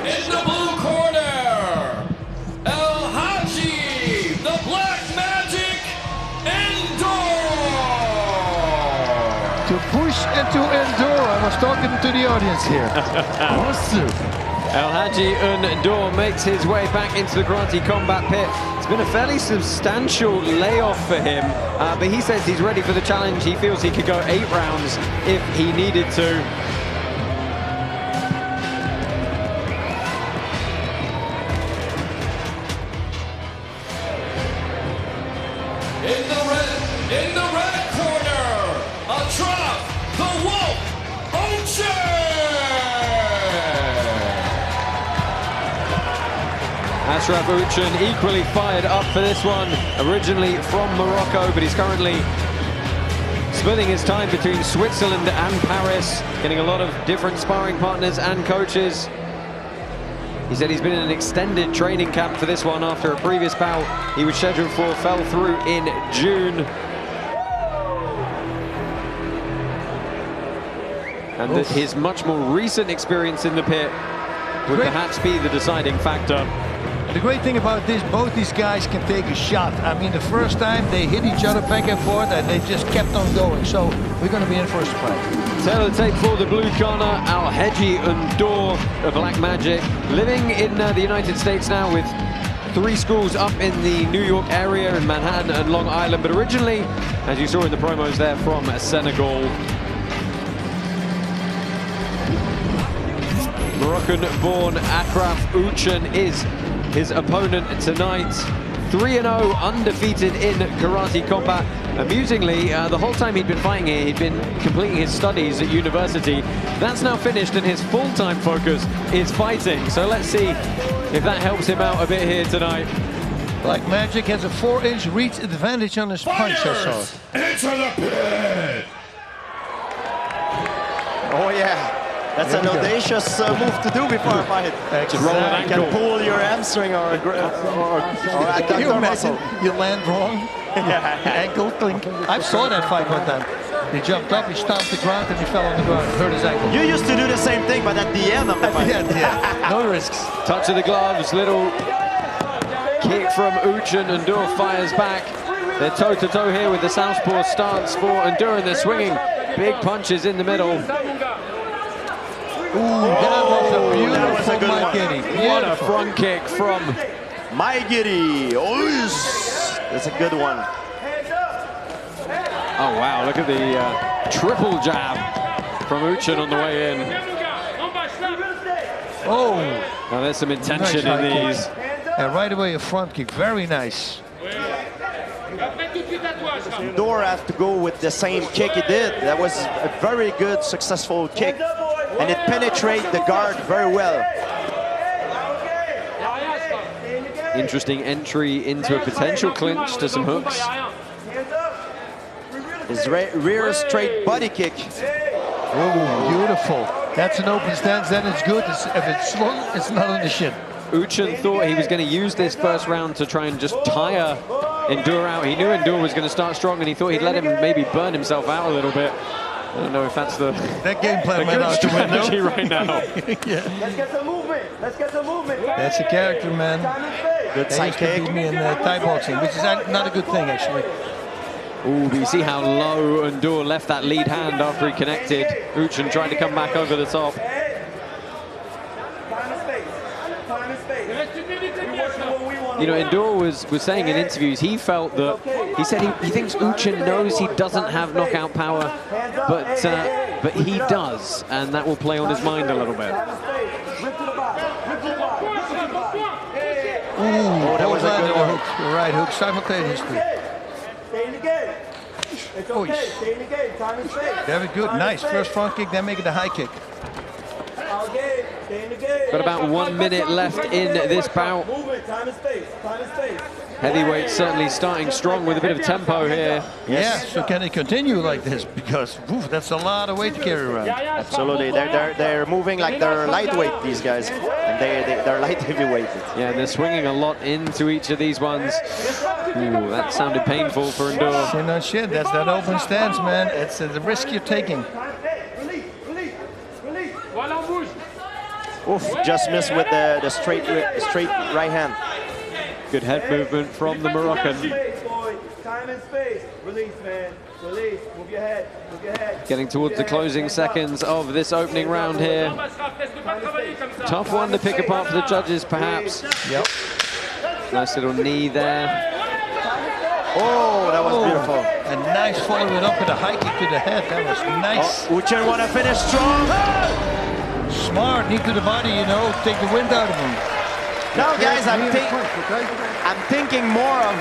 In the blue corner, Elhadgi, the Black Magic, Ndour. To push and to endure. I was talking to the audience here. Elhadgi Ndour makes his way back into the Karate Combat pit. It's been a fairly substantial layoff for him, but he says he's ready for the challenge. He feels he could go 8 rounds if he needed to. In the red corner, Achraf Ouchen. Achraf Ouchen equally fired up for this one, originally from Morocco, but he's currently splitting his time between Switzerland and Paris, getting a lot of different sparring partners and coaches. He said he's been in an extended training camp for this one after a previous bout he was scheduled for fell through in June. And that his much more recent experience in the pit would perhaps be the deciding factor. The great thing about this, both these guys can take a shot. I mean, the first time they hit each other back and forth and they just kept on going. So we're going to be in for a surprise. Tail of the tape for the blue corner, Elhadgi Ndour, a Black Magic, living in the United States now with 3 schools up in the New York area in Manhattan and Long Island, but originally, as you saw in the promos there, from Senegal. Moroccan-born Achraf Ouchen is his opponent tonight. 3-0, undefeated in Karate Combat. Amusingly, the whole time he'd been fighting here, he'd been completing his studies at university. That's now finished, and his full-time focus is fighting. So let's see if that helps him out a bit here tonight. Black Magic has a 4-inch reach advantage on his punch, I saw. Into the pit. Oh yeah. That's an audacious move to do before a fight. Just roll an You can pull your hamstring or Can you imagine you land wrong? Ankle clink. I saw that fight one time. He jumped up, he stomped the ground, and he fell on the ground, hurt his ankle. You used to do the same thing, but at the end of the fight. Yeah. No risks. Touch of the gloves, little kick from Ouchen. Ndour fires back. They're toe-to-toe here with the southpaw stance for Ndour, and they're swinging big punches in the middle. Ooh, that was a beautiful Maigiri. What a front kick from Maigiri. That's a good one. Oh wow, look at the triple jab from Ouchen on the way in. Oh, Now there's some intention in these. And right away a front kick, very nice. Ndour has to go with the same kick he did. That was a very good, successful kick. And it penetrated the guard very well. Interesting entry into a potential clinch to some hooks. His rear straight body kick. Oh, beautiful. That's an open stance, then it's good. If it's long, it's not on the shin. Ouchen thought he was going to use this first round to try and just tire Ndour out. He knew Ndour was going to start strong, and he thought he'd let him maybe burn himself out a little bit. I don't know if that's the game plan went out the strategy window right now. Yeah. Let's get some movement. Let's get some movement. That's a character, man. Good They side used to kick. beat me in Thai boxing, which is not a good thing, actually. Ooh, but you see how low Ndour left that lead hand after he connected. Ouchen tried to come back over the top. You know, Ndour was saying in interviews, he felt that, he said he thinks Ouchen knows he doesn't have knockout power, but he does, and that will play on his mind a little bit. Ooh, that was a good hook. Right hook simultaneously. Stay in the game. It's okay. Stay in the game. Time and space. Very good. Nice. First front kick, then make it a high kick. Okay. Stay in the game. Got about 1 minute left in this bout. Movement. Time and space. Time and space. Heavyweight certainly starting strong with a bit of tempo here. Yeah, so can they continue like this? Because oof, that's a lot of weight to carry around. Absolutely. They're moving like they're lightweight, these guys. And they're light heavyweight. Yeah, and they're swinging a lot into each of these ones. Ooh, that sounded painful for Ndour. Shin on shin, that's that open stance, man. It's the risk you're taking. Oof, just missed with the straight right hand. Good head movement from the Moroccan. Time and space. Release, man. Release. Move your head. Move your head. Getting towards the closing seconds of this opening round here. Tough one to pick apart for the judges, perhaps. Yep. Nice little knee there. Oh, that was beautiful. And nice following up with a high kick to the head. That was nice. Ouchen want to finish strong. Smart, knee to the body, you know, take the wind out of him. Now, guys, I'm thinking more of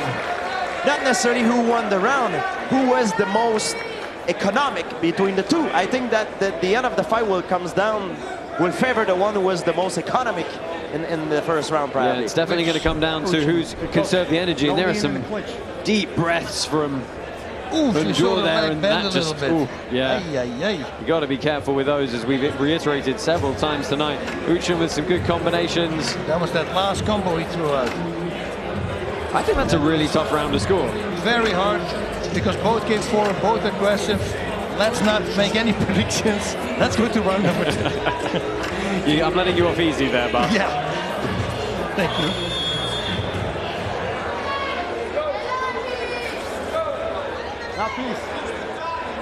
not necessarily who won the round, who was the most economic between the two. I think that the end of the fight will favor the one who was the most economic in the first round, probably. Yeah, it's definitely going to come down to who's conserved the energy, and there are some deep breaths from Ndour there, and that just, yeah. You got to be careful with those, as we've reiterated several times tonight. Ouchen with some good combinations. That was that last combo he threw out. I think that's a really tough round to score. Very hard, because both came forward, both aggressive. Let's not make any predictions. Let's go to round number 2. I'm letting you off easy there, Bob. Yeah. Thank you.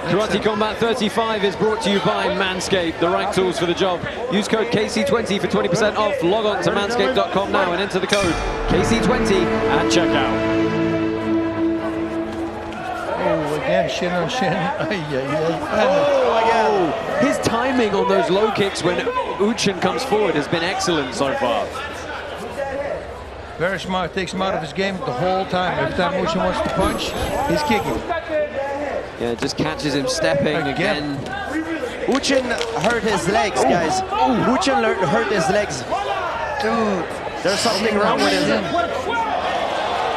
Karate Combat 35 is brought to you by Manscaped, the right tools for the job. Use code KC20 for 20% off. Log on to manscaped.com now and enter the code KC20 at checkout. Oh, again, shin on shin. Oh, again. His timing on those low kicks when Ouchen comes forward has been excellent so far. Very smart, takes him out of his game the whole time. Every time Ouchen wants to punch, he's kicking. Yeah, just catches him stepping again. Ouchen hurt his legs, guys. Ouchen hurt his legs. Dude, there's something wrong with him.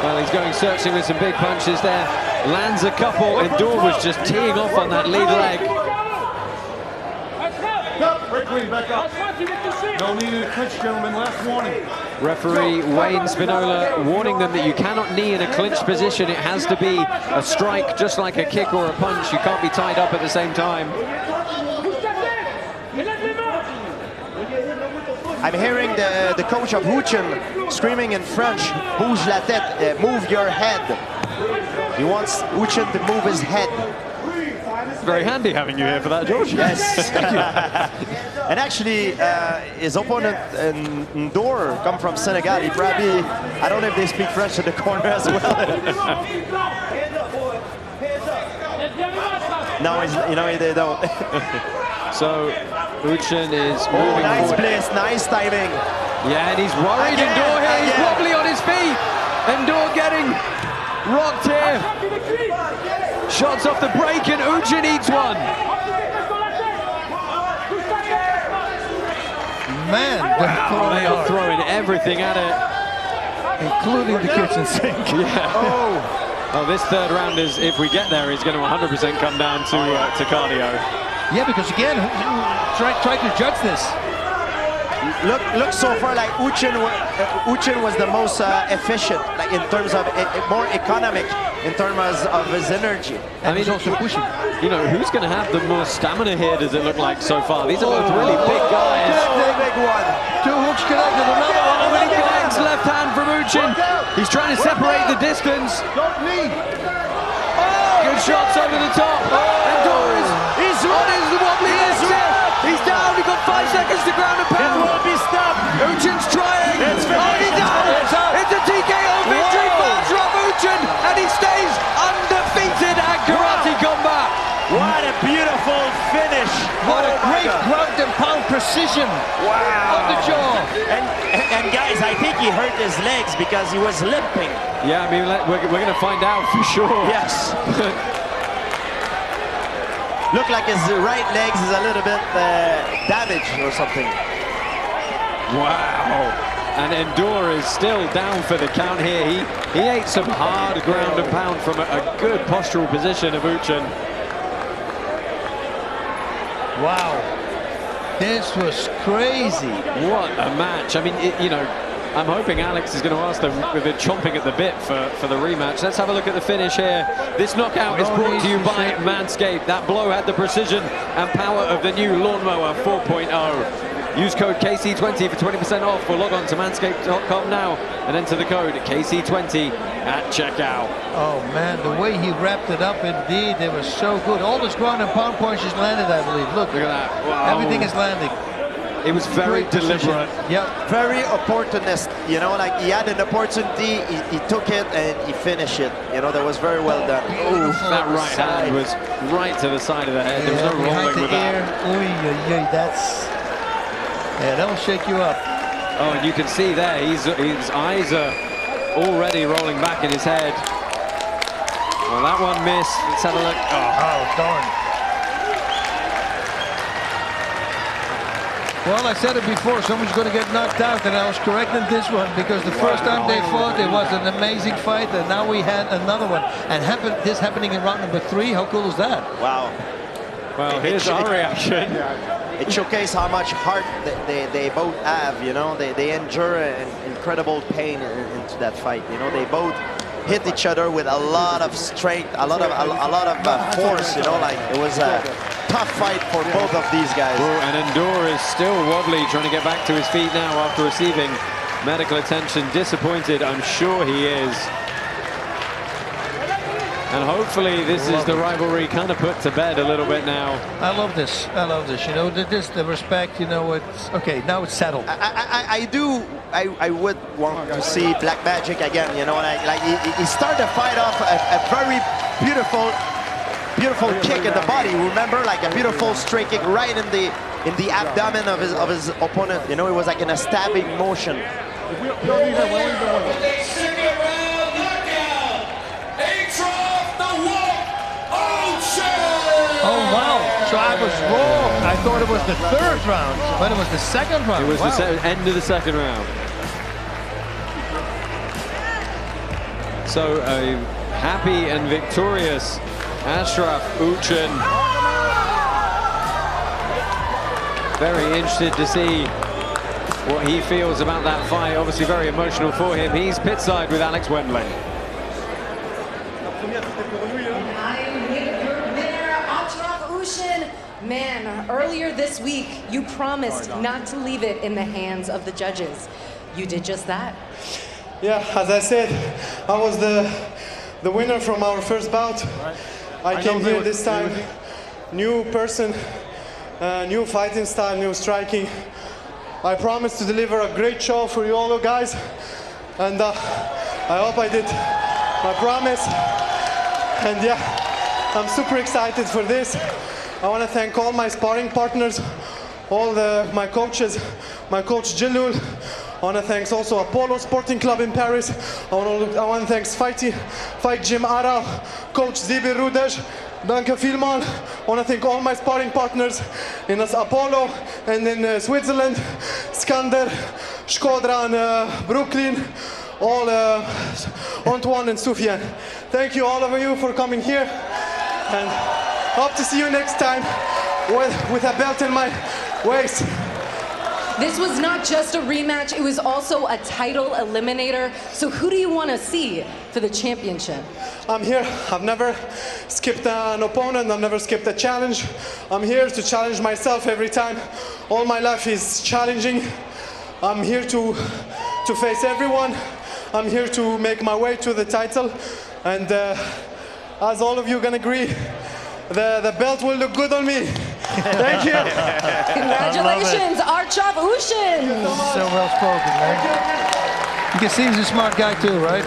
Well, he's going searching with some big punches there. Lands a couple, and Ndour was just teeing off on that lead leg. No need to clinch, gentlemen. Last warning. Referee Wayne Spinola warning them that you cannot knee in a clinch position. It has to be a strike, just like a kick or a punch. You can't be tied up at the same time. I'm hearing the coach of Ouchen screaming in French, "Bouge la tête," move your head. He wants Ouchen to move his head. Very handy having you here for that, George. Yes. And actually, his opponent, Ndour, come from Senegal. He probably, I don't know if they speak French in the corner as well. No, they don't. So, Ouchen is moving nice forward. place, nice timing. Yeah, and he's worried. Ndour here, he's wobbly on his feet. Ndour getting rocked here. Shots off the break, and Ouchen eats one. Man, They are throwing everything at it, including the kitchen sink. Yeah. Oh, this third round is, if we get there, is going to 100% come down to cardio. Yeah, because again, try to judge this. Look so far like Ouchen was the most efficient, like in terms of more economic in terms of his energy. And he's also pushing. You know, who's going to have the more stamina here, does it look like so far? These are both really big guys. Big one. 2 hooks connected, another one. Big legs, left hand from Ouchen. He's trying to separate the distance. Good shots over the top. And Ndour is on his wobbly legs here. He's down. He's got 5 seconds to ground and pound. It will be stopped. Ouchen's trying. He's down. It's a TKO victory for Achraf Ouchen, and he stays undefeated at Karate Combat. What a beautiful finish. What a great ground and pound precision. Wow. On the jaw. And guys, I think he hurt his legs because he was limping. Yeah, I mean, we're going to find out for sure. Yes. Look like his right legs is a little bit damaged or something. Wow. And Ndour is still down for the count here. He ate some hard ground and pound from a good postural position of Ouchen. Wow. This was crazy. What a match. I mean, you know, I'm hoping Alex is going to ask them if they're chomping at the bit for the rematch. Let's have a look at the finish here. This knockout is brought to you by Manscaped. That blow had the precision and power of the new Lawnmower 4.0. Use code KC20 for 20% off, or log on to manscaped.com now and enter the code KC20 at checkout. Oh man, the way he wrapped it up, indeed, it was so good. All those ground and pound punches landed, I believe. Look at that. Wow. Everything is landing. It was very deliberate. Yeah. Very opportunist. You know, like he had an opportunity, he took it and he finished it. You know, that was very well done. Oh, that right hand was right to the side of the head. There was no rolling with that. That'll shake you up. Oh, and you can see there, his eyes are already rolling back in his head. Well, that one missed. Let's have a look. Oh, darn. Well, I said it before, someone's going to get knocked out, and I was correct in this one, because the first time they fought, it was an amazing fight, and now we had another one. And this happening in round number 3, how cool is that? Wow. Well, here's our reaction. It showcases how much heart they both have, you know. They endure an incredible pain into that fight. You know, they both hit each other with a lot of strength, a lot of force, you know, like it was a tough fight for both of these guys. Oh, and Ndour is still wobbly, trying to get back to his feet now after receiving medical attention. Disappointed, I'm sure he is. And hopefully this is the rivalry kind of put to bed a little bit now. I love this. I love this. You know, the respect, you know, it's okay. Now it's settled. I would want to see Black Magic again, you know, like he started the fight off a very beautiful kick in the body. Remember, like a beautiful straight kick right in the abdomen of his opponent. You know, it was like in a stabbing motion. Oh, wow. So I was wrong. I thought it was the 3rd round, but it was the 2nd round. It was the end of the 2nd round. So a happy and victorious Achraf Ouchen. Very interested to see what he feels about that fight. Obviously very emotional for him. He's pitside with Alex Wendling. Man, earlier this week, you promised not to leave it in the hands of the judges. You did just that. Yeah, as I said, I was the winner from our first bout. I came here this time, new person, new fighting style, new striking. I promised to deliver a great show for you all guys, and I hope I did my promise. And yeah, I'm super excited for this. I want to thank all my sparring partners, all my coaches, my coach Jalul. I want to thank also Apollo Sporting Club in Paris. I want to thank Fight Gym Ara, Coach Zibi Rudej, Danke vielmal. I want to thank all my sparring partners in Apollo and in Switzerland, Skander, Shkodra and Brooklyn, all Antoine and Soufiane. Thank you all of you for coming here, and hope to see you next time with a belt in my waist. This was not just a rematch, it was also a title eliminator. So who do you want to see for the championship? I'm here. I've never skipped an opponent. I've never skipped a challenge. I'm here to challenge myself every time. All my life is challenging. I'm here to face everyone. I'm here to make my way to the title. And as all of you can agree, the belt will look good on me. Thank you. Congratulations, Achraf Ouchen. So well spoken, man. You can see he's a smart guy too, right?